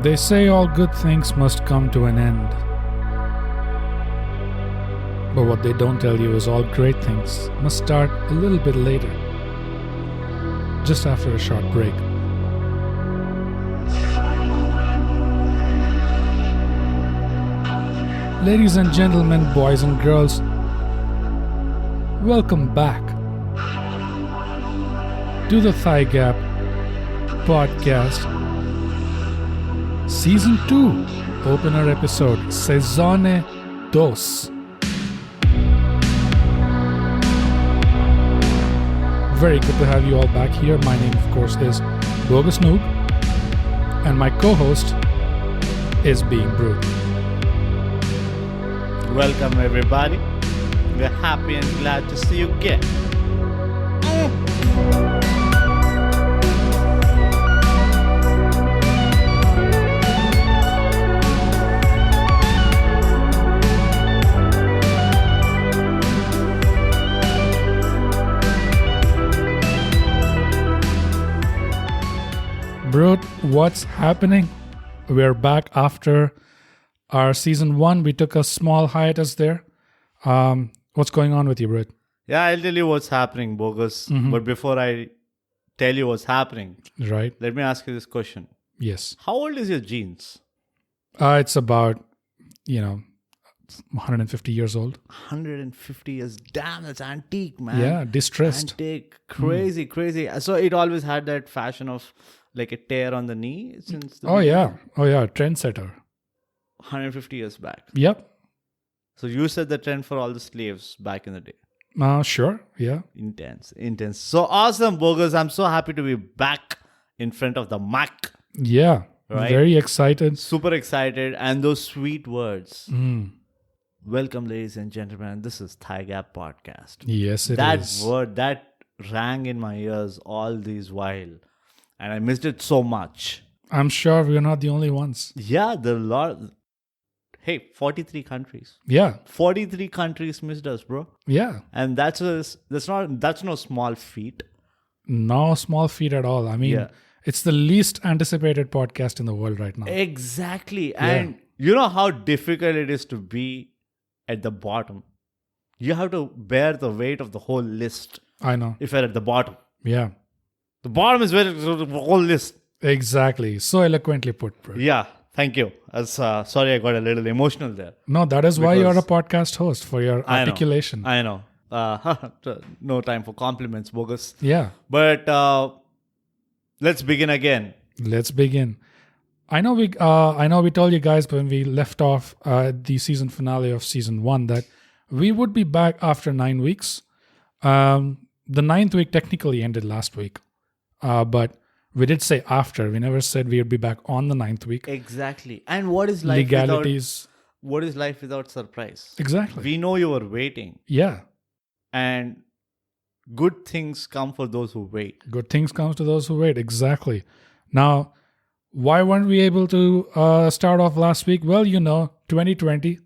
They say all good things must come to an end. But what they don't tell you is all great things must start a little bit later. Just after a short break. Ladies and gentlemen, boys and girls, welcome back to the ThyGap podcast, Season 2, opener episode, Sezone 2. Very good to have you all back here. My name, of course, is Bogus Noob, and my co-host is Being Brut. Welcome everybody. We're happy and glad to see you again. Brut, what's happening? We're back after our season 1. We took a small hiatus there. What's going on with you, Brut? Yeah, I'll tell you what's happening, Bogus. But before I tell you what's happening, Right? let me ask you this question. Yes. How old is your jeans? It's about, 150 years old. 150 years. Damn, that's antique, man. Yeah, distressed. Antique. Crazy. So it always had that fashion of like a tear on the knee since the Oh, yeah. Trendsetter. 150 years back. Yep. So you set the trend for all the slaves back in the day. Sure. Yeah. Intense. So awesome, Bogus. I'm so happy to be back in front of the mic. Yeah. Right? Very excited. Super excited. And those sweet words. Mm. Welcome, ladies and gentlemen. This is ThyGap podcast. Yes, it is. That word, that rang in my ears all these while. And I missed it so much. I'm sure we're not the only ones. Yeah, there are a lot. Hey, 43 countries. Yeah. 43 countries missed us, bro. Yeah. And that's no small feat. No small feat at all. I mean, Yeah. it's the least anticipated podcast in the world right now. Exactly. And you know how difficult it is to be at the bottom. You have to bear the weight of the whole list I know. if you're at the bottom. Yeah. The bottom is where the whole list. Exactly. So eloquently put, bro. Yeah. Thank you. Sorry, I got a little emotional there. No, that is why you're a podcast host, for your articulation. I know. No time for compliments, Bogus. Yeah. But let's begin again. Let's begin. I know we told you guys when we left off the season finale of season 1 that we would be back after 9 weeks. The 9th week technically ended last week. But we did say after. We never said we would be back on the 9th week. Exactly. And what is life Legalities. What is life without surprise? Exactly. We know you were waiting. Yeah. And good things come for those who wait. Good things come to those who wait. Exactly. Now, why weren't we able to start off last week? Well, 2020.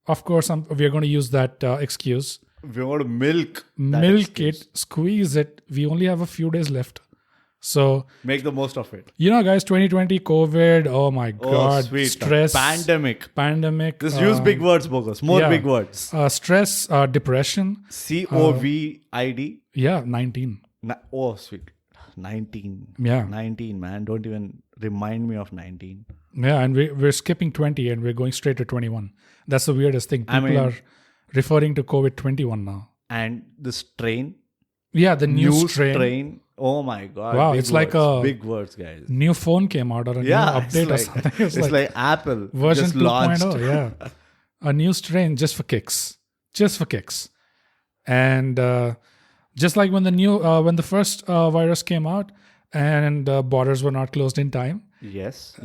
Of course, we are going to use that excuse. We want to milk It, squeeze it. We only have a few days left. So make the most of it. Guys, 2020, COVID, oh my God, sweet. stress. Pandemic. Just use big words, Bogus. More big words. Stress, depression. COVID. Yeah, 19. Sweet. 19. Yeah. 19, man. Don't even remind me of 19. Yeah, and we're skipping 20 and we're going straight to 21. That's the weirdest thing. People are referring to COVID 21 now. And the strain. Yeah, the new strain. Oh my God. Wow, it's words. like big words, guys. New phone came out or a new update or something. It's like Apple version just launched. 2.0. Yeah. A new strain just for kicks. And just like when the first virus came out and borders were not closed in time. Yes.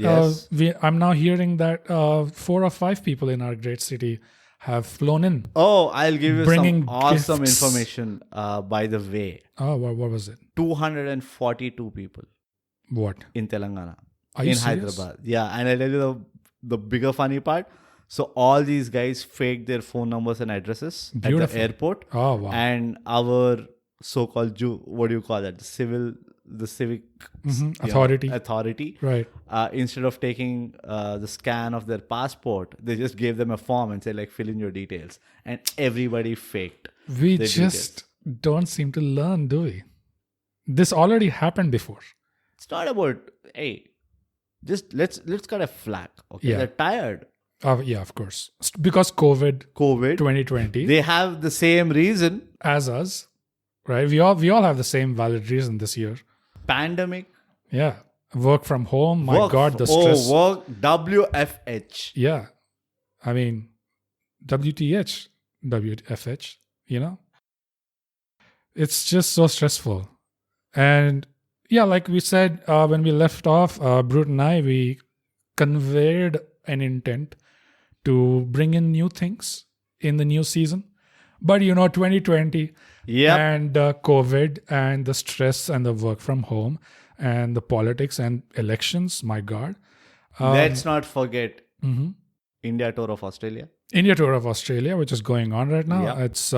I'm now hearing that 4 or 5 people in our great city have flown in. Oh, I'll give you some awesome gifts. information by the way. Oh, what was it? 242 people. What? In Telangana. Are you in serious? Hyderabad. Yeah, and I'll tell you the bigger funny part. So all these guys faked their phone numbers and addresses at the airport. Oh, wow. And our so-called civil the civic authority. Right. Instead of taking the scan of their passport, they just gave them a form and said, like, fill in your details. And everybody faked. We just don't seem to learn, do we? This already happened before. It's not about, hey, just let's cut a flag. Okay, Yeah. they're tired. Yeah, of course. Because COVID 2020 They have the same reason. as us, right? We all have the same valid reason this year. Pandemic. Yeah. Work from home. My God, the stress. Work. WFH. Yeah. I mean, WTH, WFH, you know? It's just so stressful. And yeah, like we said, when we left off, Brut and I, we conveyed an intent to bring in new things in the new season. But 2020 and COVID and the stress and the work from home and the politics and elections, my God. Let's not forget India tour of Australia. India tour of Australia, which is going on right now. Yeah. It's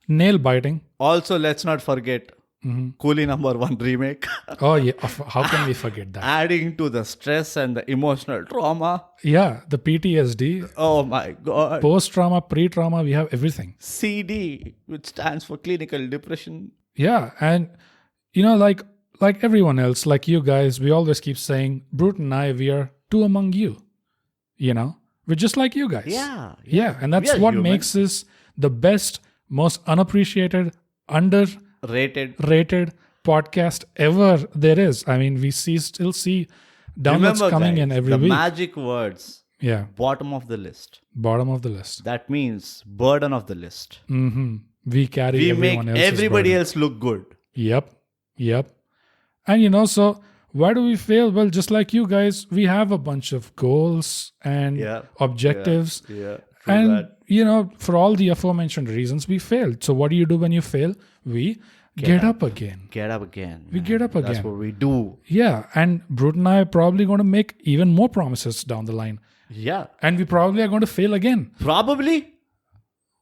nail biting. Also, let's not forget Coolie #1 remake. Oh yeah, how can we forget that? Adding to the stress and the emotional trauma. Yeah, the PTSD, Oh my God. post-trauma, pre-trauma, we have everything. CD, which stands for clinical depression. Yeah, and like everyone else, like you guys, we always keep saying, Brut and I, we are two among you. We're just like you guys. Yeah. And that's We are what human. makes us the best, most unappreciated, underrated podcast ever there is. I mean, we still see downloads Remember, coming guys, in every the week. magic words, Yeah, bottom of the list. bottom of the list. That means burden of the list. We carry We make everyone else's everybody burden. else look good. Yep. And so why do we fail? Well, just like you guys, we have a bunch of goals and objectives. Yeah. And, for all the aforementioned reasons, we failed. So what do you do when you fail? We get up again. Get up again. We get up again. That's what we do. Yeah. And Brut and I are probably going to make even more promises down the line. Yeah. And we probably are going to fail again. Probably.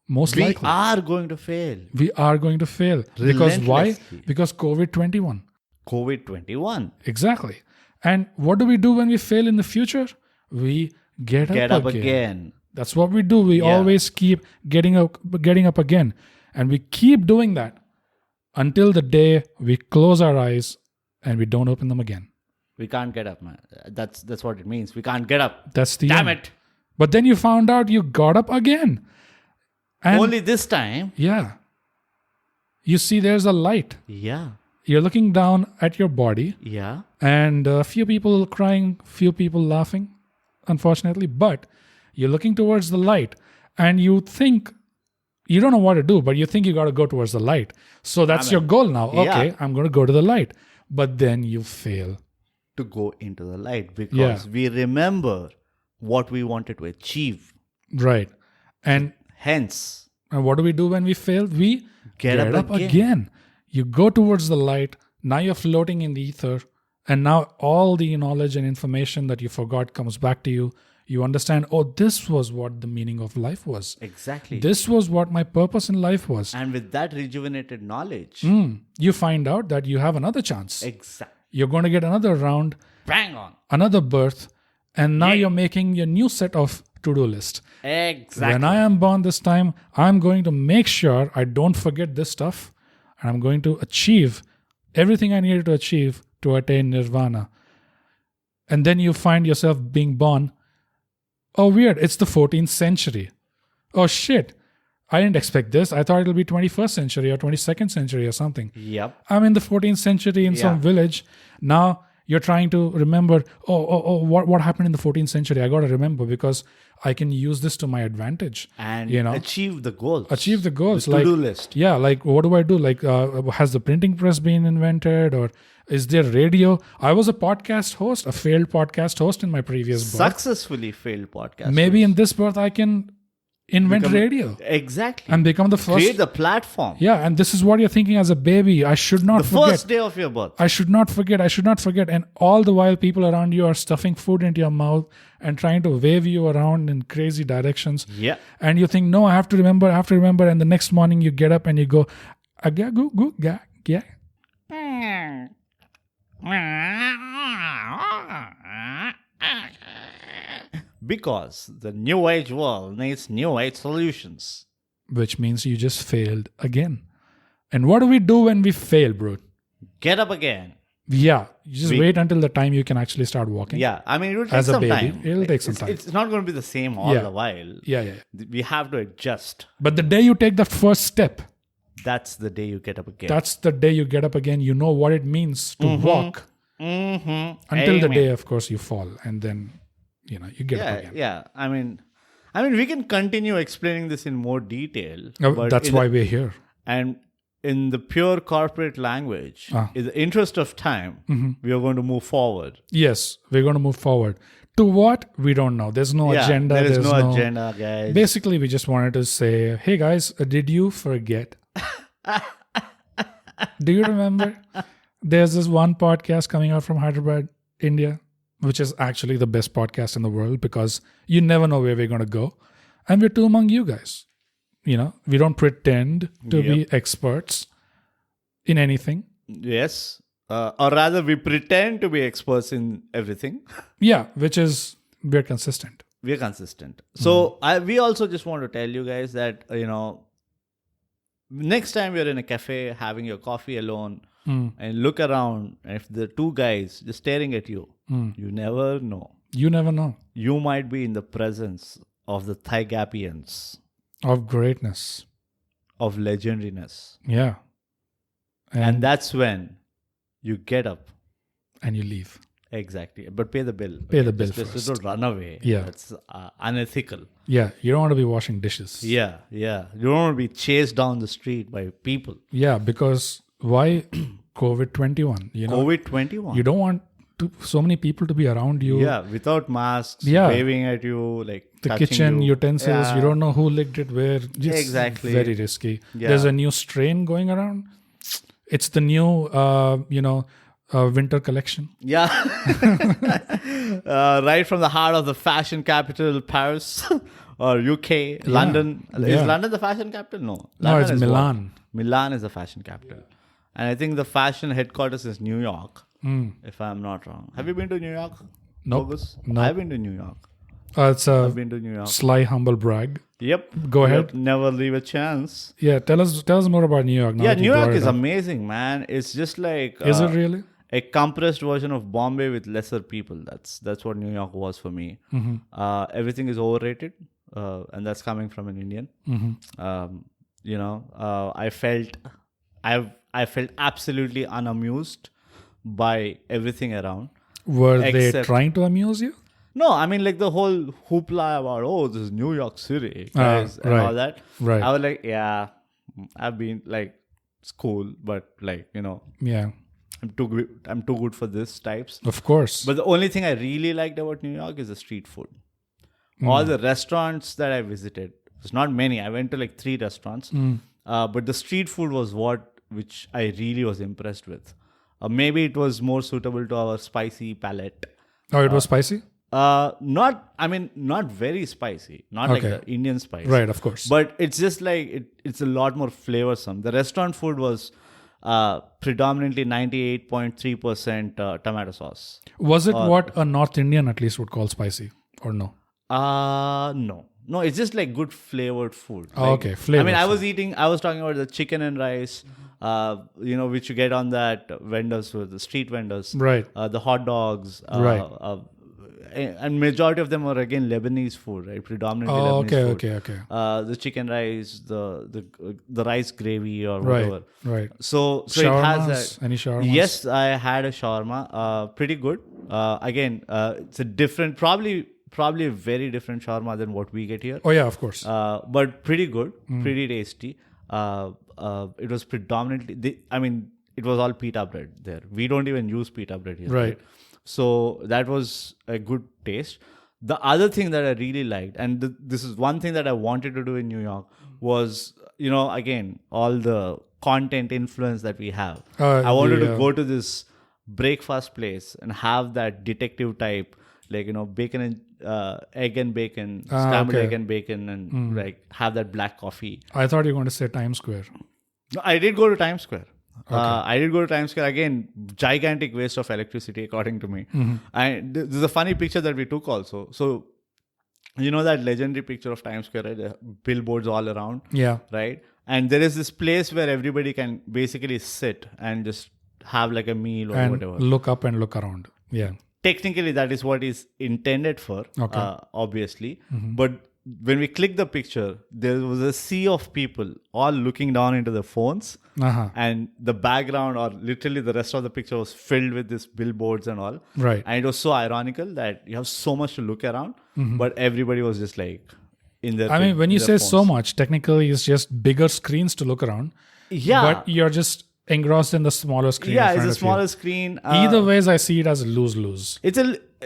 Most We likely. are going to fail. We are going to fail. Because why? Relentlessly. Because COVID-21. COVID-21. Exactly. And what do we do when we fail in the future? We get up again. That's what we do. We always keep getting up again. And we keep doing that until the day we close our eyes and we don't open them again. We can't get up, man. That's what it means. We can't get up. That's the Damn end. it. But then you found out you got up again. And Only this time. yeah. You see there's a light. Yeah. You're looking down at your body Yeah. and a few people crying, few people laughing, unfortunately. But you're looking towards the light and you think, you don't know what to do, but you think you got to go towards the light. So that's your goal now. Okay, I'm going to go to the light. But then you fail. To go into the light because we remember what we wanted to achieve. Right. And Hence, what do we do when we fail? We Get up again. You go towards the light. Now you're floating in the ether. And now all the knowledge and information that you forgot comes back to you. You understand, oh, this was what the meaning of life was. exactly. This was what my purpose in life was. And with that rejuvenated knowledge, You find out that you have another chance. exactly. You're going to get another round, Bang on. another birth. And now you're making your new set of to-do list. Exactly. When I am born this time, I'm going to make sure I don't forget this stuff. And I'm going to achieve everything I needed to achieve to attain nirvana. And then you find yourself being born. Oh, weird. It's the 14th century. Oh, shit. I didn't expect this. I thought it'll be 21st century or 22nd century or something. Yep. I'm in the 14th century in some village. Now you're trying to remember, what happened in the 14th century? I got to remember because I can use this to my advantage. And achieve the goals. Achieve the goals. The to-do list. Yeah, like what do I do? Like, has the printing press been invented or is there radio? I was a podcast host, a failed podcast host in my previous birth. Successfully failed podcast. Maybe in this birth I can invent radio Exactly. and become the first. Create the platform. Yeah, and this is what you're thinking as a baby. I should not The forget. first day of your birth. I should not forget. And all the while, people around you are stuffing food into your mouth and trying to wave you around in crazy directions. Yeah. And you think, no, I have to remember. And the next morning you get up and you go, "Aga, goo, goo, ga, ga." Because the new age world needs new age solutions. Which means you just failed again. And what do we do when we fail, bro? Get up again. Yeah, you just wait until the time you can actually start walking. Yeah, I mean, it will take As a some baby, time. it'll take some time. It's not going to be the same all the while. Yeah. We have to adjust. But the day you take the first step, That's the day you get up again. that's the day you get up again. You know what it means to walk. Until the day, of course, you fall. And then, you get up again. Yeah. I mean, we can continue explaining this in more detail. But That's why we're here. And in the pure corporate language, in the interest of time, we are going to move forward. Yes, we're going to move forward. To what? We don't know. There's no agenda. There is There's no agenda, guys. Basically, we just wanted to say, hey guys, did you forget? Do you remember? There's this one podcast coming out from Hyderabad, India, which is actually the best podcast in the world because you never know where we're going to go. And we're two among you guys. We don't pretend to be experts in anything. Yes. Or rather, we pretend to be experts in everything. Yeah, which is we're consistent. We're consistent. So we also just want to tell you guys that, next time you're in a cafe having your coffee alone and look around, and if the two guys just staring at you, you never know. You never know. You might be in the presence of the ThyGapians. Of greatness. Of legendariness. Yeah. And that's when you get up. And you leave. Exactly. But pay the bill. Pay the bill just first. don't run away. Yeah. That's unethical. Yeah. You don't want to be washing dishes. Yeah. You don't want to be chased down the street by people. Yeah. Because why COVID-21? COVID-21. You don't want so many people to be around you. Yeah. Without masks. Waving at you. Like the kitchen utensils. You don't know who licked it where. Just exactly. Very risky. Yeah. There's a new strain going around. It's the new, winter collection. Yeah. Right from the heart of the fashion capital, Paris or UK, London. Is London the fashion capital? No. London it's Milan. Milan is the fashion capital. And I think the fashion headquarters is New York, if I'm not wrong. Have you been to New York? Nope. Bogus? Nope. I've been to New York. It's a I've been to New York. sly, humble brag. Yep. Go ahead. Never leave a chance. Yeah, tell us more about New York. Now New York is amazing, man. It's just like... Is it really? A compressed version of Bombay with lesser people. That's what New York was for me. Everything is overrated, and that's coming from an Indian. I felt absolutely unamused by everything around. Were they trying to amuse you? No, I mean like the whole hoopla about this is New York City, guys, and all that. Right. I was like, yeah, I've been like, it's cool, but like Yeah. I'm too good for this types. Of course. But the only thing I really liked about New York is the street food. All the restaurants that I visited, it's not many. I went to like 3 restaurants. But the street food was which I really was impressed with. Maybe it was more suitable to our spicy palate. Oh, it was spicy? Not very spicy. Not like the Indian spice. Right, of course. But it's just like, it's a lot more flavorsome. The restaurant food was... predominantly 98.3% tomato sauce. Was it what a North Indian at least would call spicy or no? No, it's just like good flavored food. Okay, flavored. I was talking about the chicken and rice, which you get on that vendors, with the street vendors. Right. The hot dogs. Right. And majority of them are again Lebanese food, right? Predominantly Lebanese food. Okay. The chicken rice, the rice gravy or whatever. Right. So it has that. Any shawarmas? Yes, I had a shawarma. Pretty good. Again, it's a different, probably a very different shawarma than what we get here. Oh yeah, of course. But pretty good, pretty tasty. It was predominantly. It was all pita bread there. We don't even use pita bread here. Right. So that was a good taste. The other thing that I really liked, and this is one thing that I wanted to do in New York, was, again, all the content influence that we have. I wanted to go to this breakfast place and have that detective type, like, bacon and egg and bacon, scrambled egg and bacon, and like have that black coffee. I thought you were going to say Times Square. No, I did go to Times Square. I did go to Times Square. Again, gigantic waste of electricity, according to me. And this is a funny picture that we took also. So, you know that legendary picture of Times Square, right? The billboards all around. Yeah. Right? And there is this place where everybody can basically sit and just have like a meal or And whatever. look up and look around. Yeah. Technically, that is what is intended for, obviously. But when we click the picture, there was a sea of people all looking down into the phones. And the background, or literally the rest of the picture, was filled with these billboards and all. Right. And it was so ironical that you have so much to look around, but everybody was just like in their. I mean, when you say phones. so much, technically it's just bigger screens to look around. Yeah. But you're just engrossed in the smaller screen. Yeah, in it's front a of smaller you. screen. Either ways, I see it as a lose-lose.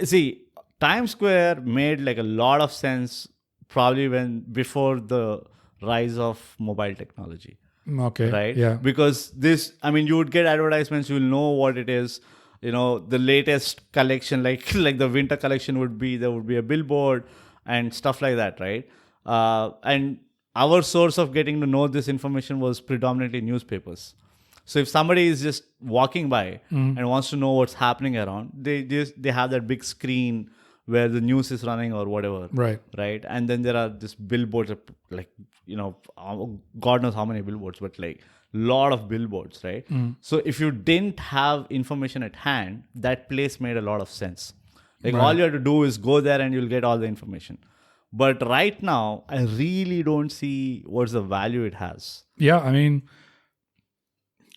See, Times Square made like a lot of sense probably before the rise of mobile technology. Okay. Right? Yeah. Because you would get advertisements, you'll know what it is. You know, the latest collection, like the winter collection there would be a billboard and stuff like that, right? And our source of getting to know this information was predominantly newspapers. So if somebody is just walking by and wants to know what's happening around, they have that big screen where the news is running or whatever. Right. And then there are this billboards, like, you know, God knows how many billboards, but like lot of billboards, right? So if you didn't have information at hand, that place made a lot of sense. Like all you have to do is go there and you'll get all the information. But right now, I really don't see what's the value it has. Yeah, I mean,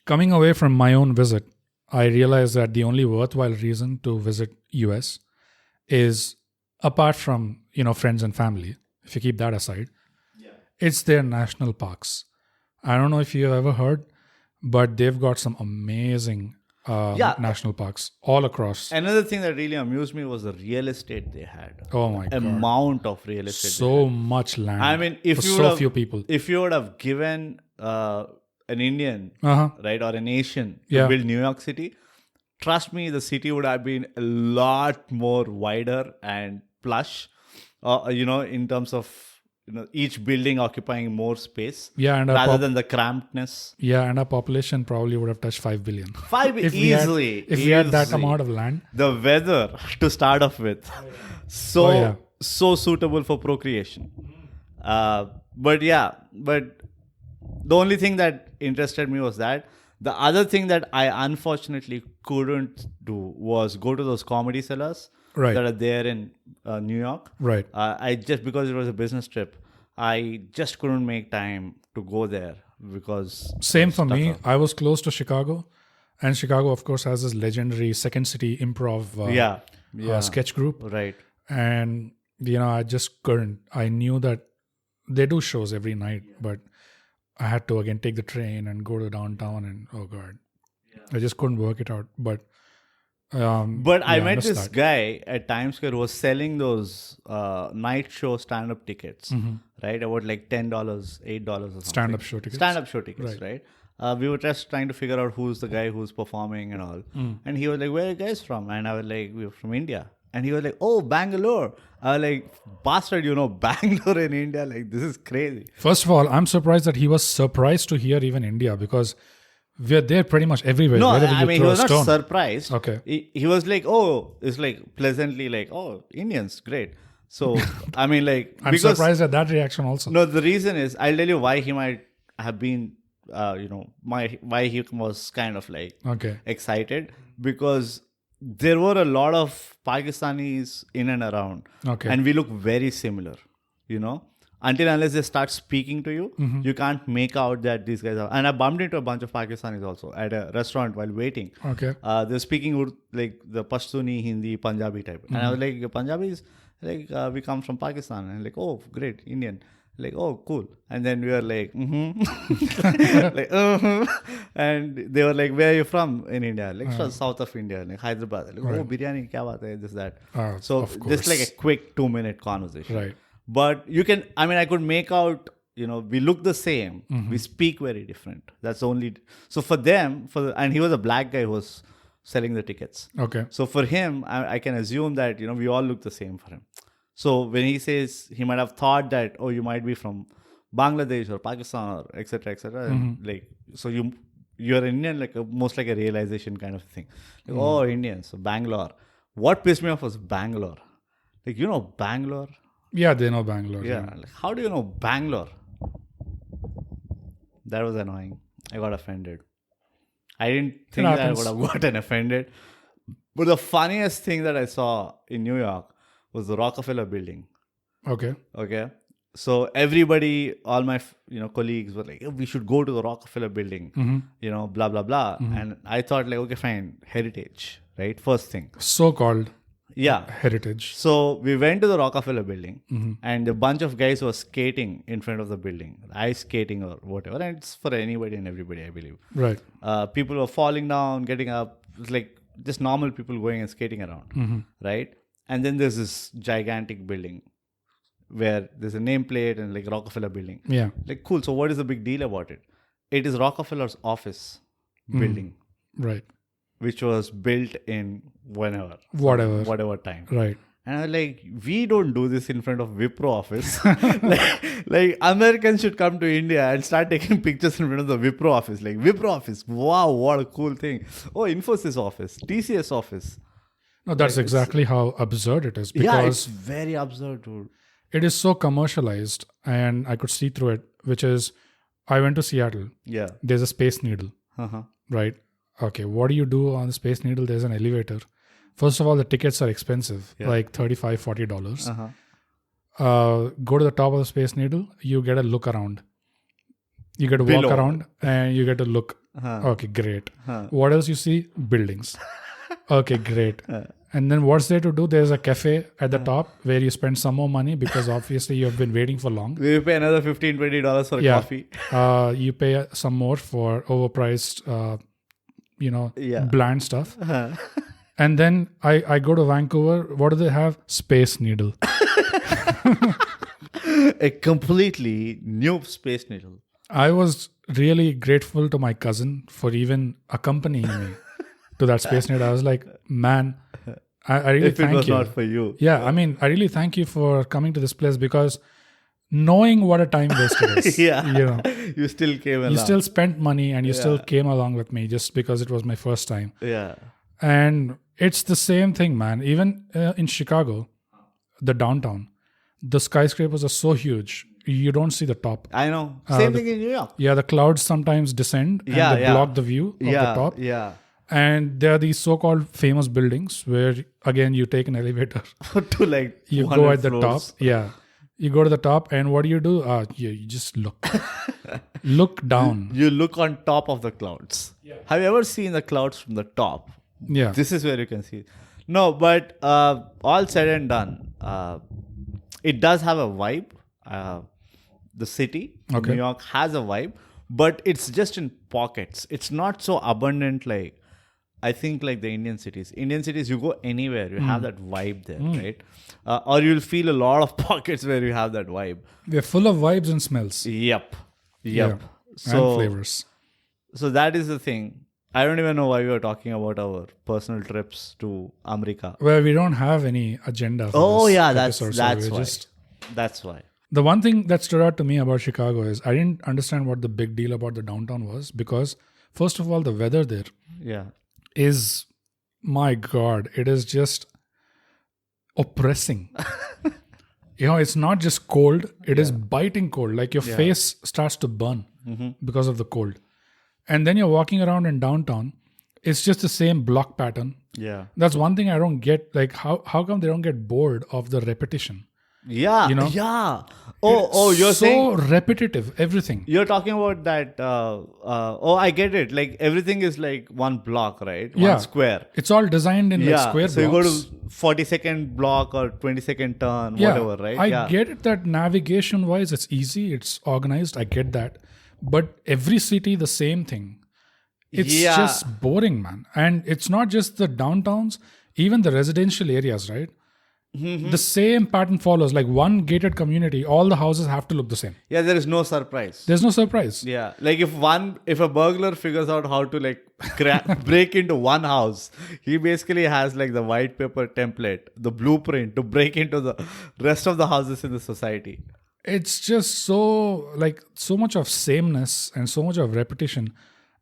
coming away from my own visit, I realized that the only worthwhile reason to visit US is, apart from, you know, friends and family, if you keep that aside, it's their national parks. I don't know if you've ever heard, but they've got some amazing national parks all across. Another thing that really amused me was the real estate they had. Oh my God. Amount of real estate. So much land. I mean, few people. If you would have given an Indian, right, or an Asian to build New York City, trust me, the city would have been a lot more wider and plush, you know, in terms of, you know, each building occupying more space, rather than the crampedness. Yeah, and our population probably would have touched 5 billion. If we had that amount of land. The weather, to start off with, so suitable for procreation. But the only thing that interested me was that. The other thing that I unfortunately couldn't do was go to those comedy cellars that are there in New York. Right. I just, because it was a business trip, I just couldn't make time to go there because... Same for me. I was close to Chicago. And Chicago, of course, has this legendary Second City improv sketch group. Right. And, you know, I just couldn't. I knew that they do shows every night, but I had to again take the train and go to downtown, and oh God, I just couldn't work it out. But I met this guy at Times Square who was selling those night show stand-up tickets, right? About like $10, $8 or something. Stand-up show tickets. Stand-up show tickets, right? We were just trying to figure out who's the guy who's performing and all. And he was like, "Where are you guys from?" And I was like, "We're from India." And he was like, "Oh, Bangalore." I was like, "Bastard, you know, Bangalore in India? Like, this is crazy." First of all, I'm surprised that he was surprised to hear even India, because we're there pretty much everywhere. No, I mean, he was not surprised. Okay. He was like, "Oh," it's like pleasantly like, "Oh, Indians, great." So, I mean, like... I'm surprised at that reaction also. No, the reason is, I'll tell you why he might have been, why he was kind of like excited. Because there were a lot of Pakistanis in and around. Okay. And we look very similar, you know. Unless they start speaking to you, you can't make out that these guys are... And I bumped into a bunch of Pakistanis also at a restaurant while waiting. Okay. They're speaking like the Pashtuni, Hindi, Punjabi type. And I was like, Punjabis? Like, we come from Pakistan. And like, "Oh, great, Indian." Like, "Oh, cool." And then we were like, And they were like, "Where are you from in India?" Like, from south of India, like Hyderabad. Like, "Oh, biryani, kya baat hai?" This, that. So just like a quick 2-minute conversation. Right. But you can, I could make out, you know, we look the same. We speak very different. That's only, so for them, and he was a black guy who was selling the tickets. Okay. So for him, I can assume that, you know, we all look the same for him. So when he says, he might have thought that, oh, you might be from Bangladesh or Pakistan or et cetera, et cetera. And like, so you you're Indian, like most like a realization kind of thing. Like, oh, Indian, so Bangalore. What pissed me off was Bangalore. Like, Bangalore? Yeah, they know Bangalore. Yeah. Like, how do you know Bangalore? That was annoying. I got offended. I didn't think that I would have gotten offended. But the funniest thing that I saw in New York was the Rockefeller building. Okay. So everybody, all my colleagues were like, we should go to the Rockefeller building, blah, blah, blah. And I thought like, okay, fine, heritage, right? First thing. So-called heritage. So we went to the Rockefeller building and a bunch of guys were skating in front of the building, ice skating or whatever. And it's for anybody and everybody, I believe. Right. People were falling down, getting up. It's like just normal people going and skating around, right? And then there's this gigantic building where there's a nameplate and like Rockefeller building. Yeah. Like, cool. So what is the big deal about it? It is Rockefeller's office building. Right. Which was built in whatever time. Right. And I was like, we don't do this in front of Wipro office. like Americans should come to India and start taking pictures in front of the Wipro office. Like, Wipro office. Wow, what a cool thing. Oh, Infosys office. TCS office. No, that's exactly how absurd it is. Because yeah, it's very absurd, dude. It is so commercialized and I could see through it, which is, I went to Seattle. Yeah. There's a Space Needle. Right? Okay, what do you do on the Space Needle? There's an elevator. First of all, the tickets are expensive, like $35, $40. Go to the top of the Space Needle, you get a look around. You get to walk around and you get to look. Okay, great. What else you see? Buildings. Okay, great. And then what's there to do? There's a cafe at the top where you spend some more money because obviously you've been waiting for long. You pay another $15, $20 for a coffee. You pay some more for overpriced, bland stuff. And then I go to Vancouver. What do they have? Space Needle. A completely new Space Needle. I was really grateful to my cousin for even accompanying me to that Space Needle. I was like, man, I really thank you. If it was not for you. Yeah, I mean, I really thank you for coming to this place because knowing what a time waste it is. You still came along. You still spent money and you still came along with me just because it was my first time. Yeah. And it's the same thing, man. Even in Chicago, the downtown, the skyscrapers are so huge. You don't see the top. I know. Same thing in New York. Yeah, the clouds sometimes descend and they block the view of the top. Yeah. And there are these so-called famous buildings where, again, you take an elevator. to like you go at the floors. top. Yeah. You go to the top and what do? You just look. Look down. You look on top of the clouds. Yeah. Have you ever seen the clouds from the top? Yeah. This is where you can see. No, but all said and done, it does have a vibe. The city, New York, has a vibe, but it's just in pockets. It's not so abundant like, I think, like the Indian cities. Indian cities, you go anywhere, you have that vibe there, right? Or you'll feel a lot of pockets where you have that vibe. They're full of vibes and smells. Yep. Yeah. And flavors. So that is the thing. I don't even know why we were talking about our personal trips to America. Well, we don't have any agenda for this episode, that's why. That's why. The one thing that stood out to me about Chicago is I didn't understand what the big deal about the downtown was because, first of all, the weather there is, my God, it is just oppressing. It's not just cold, it is biting cold. Like your face starts to burn because of the cold. And then you're walking around in downtown, it's just the same block pattern. Yeah. That's one thing I don't get. Like, how come they don't get bored of the repetition? Yeah. Yeah. You're so repetitive, everything. You're talking about that. I get it. Like everything is like one block, right? One square. It's all designed in like square blocks. So you go to 40-second block or 20-second turn, whatever, right? I get it that navigation wise, it's easy. It's organized. I get that. But every city, the same thing. It's just boring, man. And it's not just the downtowns, even the residential areas, right? The same pattern follows. Like one gated community, all the houses have to look the same. Yeah, there is no surprise. There's no surprise. Yeah, like if a burglar figures out how to like break into one house, he basically has like the white paper template, the blueprint to break into the rest of the houses in the society. It's just so much of sameness and so much of repetition.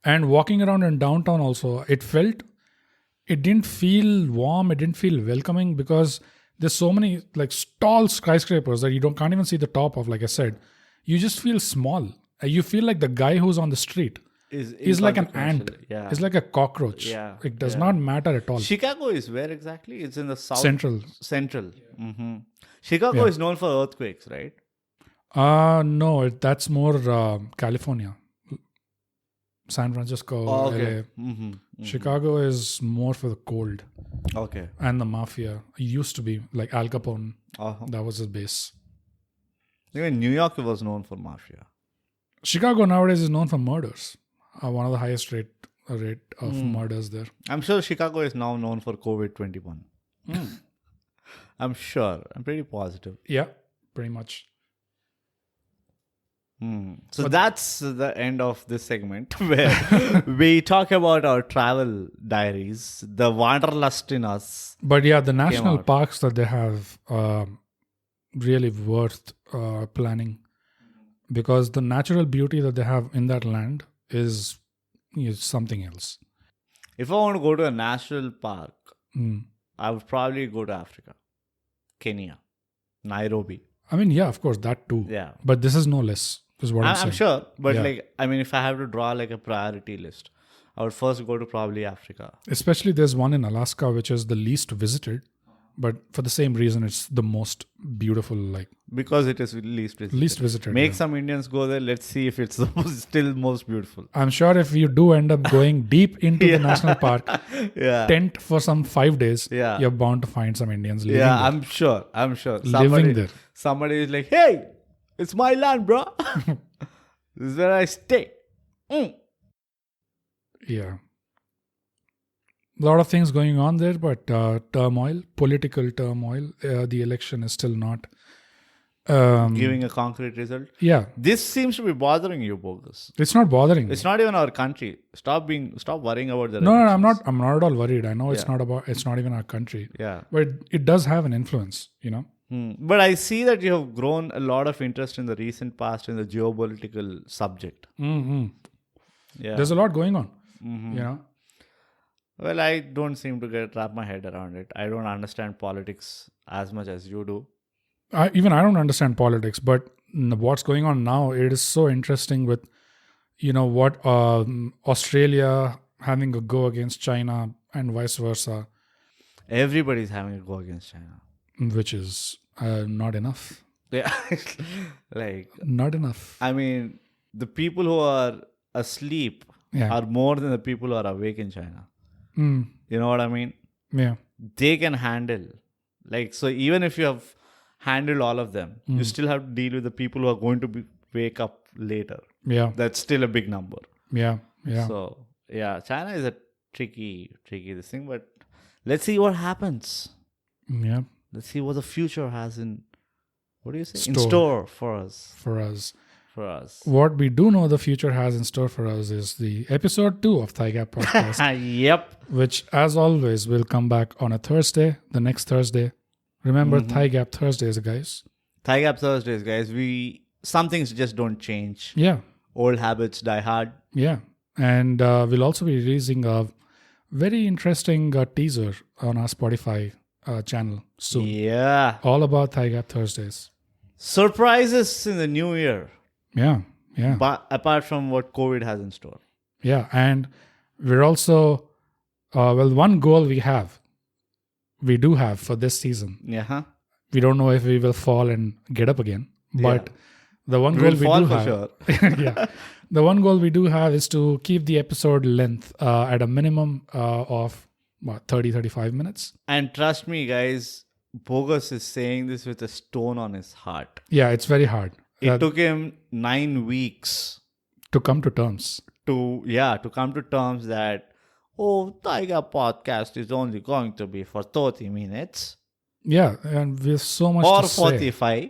And walking around in downtown also, it didn't feel warm, it didn't feel welcoming because there's so many like tall skyscrapers that can't even see the top of, like I said. You just feel small. You feel like the guy who's on the street is like an ant. Yeah. It's like a cockroach. Yeah. It does not matter at all. Chicago is where exactly? It's in the south. Central. Mm-hmm. Chicago is known for earthquakes, right? No, that's more California. San Francisco, okay. LA. Chicago is more for the cold. Okay. And the mafia. It used to be like Al Capone. That was his base. Even New York was known for mafia. Chicago nowadays is known for murders. One of the highest rate of murders there. I'm sure Chicago is now known for COVID-21. I'm sure. I'm pretty positive. Yeah, pretty much. So that's the end of this segment where we talk about our travel diaries, the wanderlust in us. But yeah, the national parks that they have really worth planning, because the natural beauty that they have in that land is something else. If I want to go to a national park, I would probably go to Africa, Kenya, Nairobi. I mean, yeah, of course, that too. Yeah. But this is no less, is what I'm saying. I'm sure. But if I have to draw like a priority list, I would first go to probably Africa. Especially there's one in Alaska, which is the least visited. But for the same reason, it's the most beautiful, because it is least visited. Least visited. Make some Indians go there. Let's see if it's still most beautiful. I'm sure if you do end up going deep into the national park, tent for some 5 days, you're bound to find some Indians living there. I'm sure. Living there. Somebody is like, hey, it's my land, bro. This is where I stay. Yeah. A lot of things going on there, but political turmoil. The election is still not giving a concrete result. Yeah. This seems to be bothering you, Bogus. It's not bothering me. It's not even our country. Stop worrying about the No, I'm not at all worried. I know it's not even our country. Yeah. But it does have an influence, But I see that you have grown a lot of interest in the recent past in the geopolitical subject. Mm-hmm. Yeah. There's a lot going on, Well, I don't seem to wrap my head around it. I don't understand politics as much as you do. I don't understand politics, but what's going on now, it is so interesting with, what Australia having a go against China and vice versa. Everybody's having a go against China. Which is not enough. Yeah. Not enough. I mean, the people who are asleep are more than the people who are awake in China. You know what I mean? Yeah. They can handle. So even if you have handled all of them, you still have to deal with the people who are going to wake up later. Yeah. That's still a big number. Yeah. Yeah. So, China is a tricky this thing, but let's see what happens. Yeah. Let's see what the future has in store for us. For us. For us. What we do know the future has in store for us is the episode 2 of ThyGap podcast. Yep. Which, as always, will come back on a Thursday, the next Thursday. Remember ThyGap Thursdays, guys. ThyGap Thursdays, guys. Some things just don't change. Yeah. Old habits die hard. Yeah. And we'll also be releasing a very interesting teaser on our Spotify channel soon. Yeah. All about ThyGap Thursdays. Surprises in the new year. Yeah. Yeah. But apart from what COVID has in store. Yeah. And we're also, one goal we do have for this season. Yeah. We don't know if we will fall and get up again. But the one goal we do have. Sure. Yeah. The one goal we do have is to keep the episode length at a minimum of 30-35 minutes. And trust me, guys, Bogus is saying this with a stone on his heart. Yeah, it's very hard. It took him 9 weeks to come to terms. To come to terms that, ThyGap podcast is only going to be for 30 minutes. Yeah, and we have so much to say. Or 45.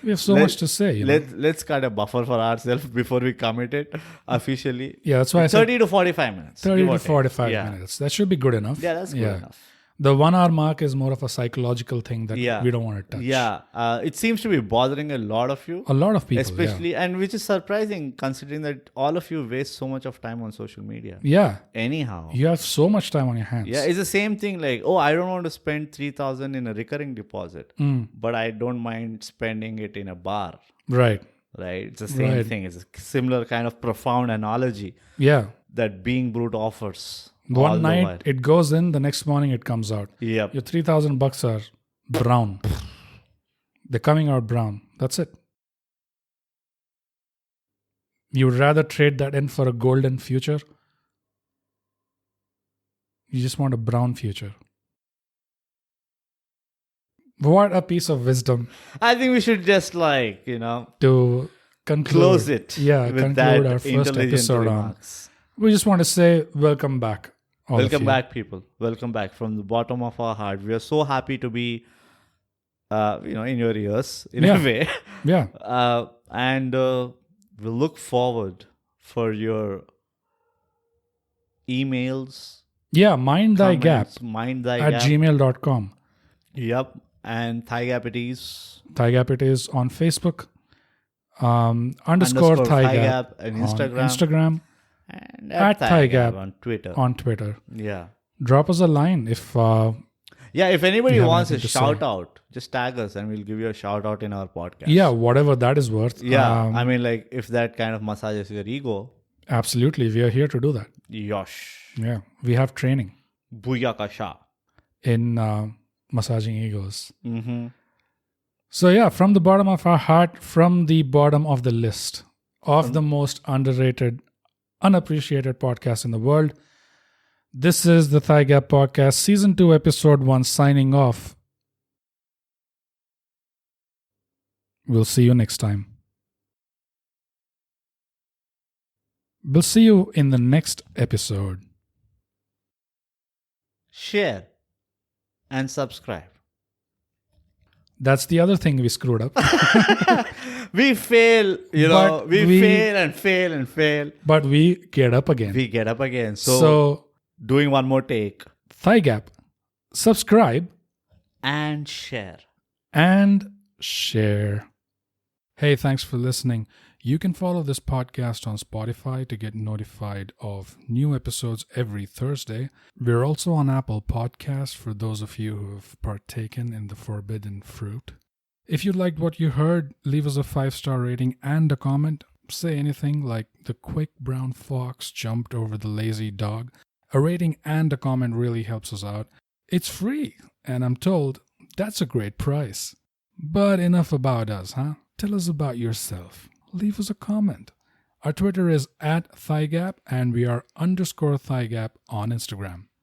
We have so much to say. Let's cut a buffer for ourselves before we commit it officially. Yeah, that's why I 30 to 45 minutes. 30 to 45 minutes. That should be good enough. Yeah, that's good enough. The 1 hour mark is more of a psychological thing that we don't want to touch. Yeah. It seems to be bothering a lot of you. A lot of people. Especially, and which is surprising considering that all of you waste so much of time on social media. Yeah. Anyhow. You have so much time on your hands. Yeah, it's the same thing like, oh, I don't want to spend 3,000 in a recurring deposit, but I don't mind spending it in a bar. Right. Right? It's the same thing. It's a similar kind of profound analogy. Yeah. That being brute offers. One night it goes in, the next morning it comes out. Yep. Your $3,000 are brown. They're coming out brown. That's it. You would rather trade that in for a golden future? You just want a brown future. What a piece of wisdom. I think we should just to conclude. Close it. Yeah, with conclude that our first episode remarks. on. We just want to say welcome back. Welcome back, people. Welcome back from the bottom of our heart. We are so happy to be, in your ears in a way. Yeah. And we look forward for your emails. Yeah, mind thy gap. Mind thy at gap. gmail.com. Yep. And ThyGap it is. ThyGap it is on Facebook. Underscore ThyGap and on Instagram. And at ThyGap on Twitter. Yeah. Drop us a line if if anybody you have wants a anything to shout say. out, just tag us and we'll give you a shout out in our podcast. Yeah, whatever that is worth. Yeah. If that kind of massages your ego. Absolutely. We are here to do that. Yosh. Yeah. We have training Booyakasha. in massaging egos. Mm-hmm. So yeah, from the bottom of our heart, from the bottom of the list of the most underrated, unappreciated podcast in the world, this is the ThyGap Podcast, Season 2, Episode 1, signing off. We'll see you next time. We'll see you in the next episode. Share and subscribe. That's the other thing we screwed up. We fail, But we fail and fail and fail. But we get up again. We get up again. So doing one more take. ThyGap, subscribe And share. and share. Hey, thanks for listening. You can follow this podcast on Spotify to get notified of new episodes every Thursday. We're also on Apple Podcasts for those of you who have partaken in the forbidden fruit. If you liked what you heard, leave us a 5-star rating and a comment. Say anything like the quick brown fox jumped over the lazy dog. A rating and a comment really helps us out. It's free, and I'm told that's a great price. But enough about us, huh? Tell us about yourself. Leave us a comment. Our Twitter is @ThyGap and we are _ThyGap on Instagram.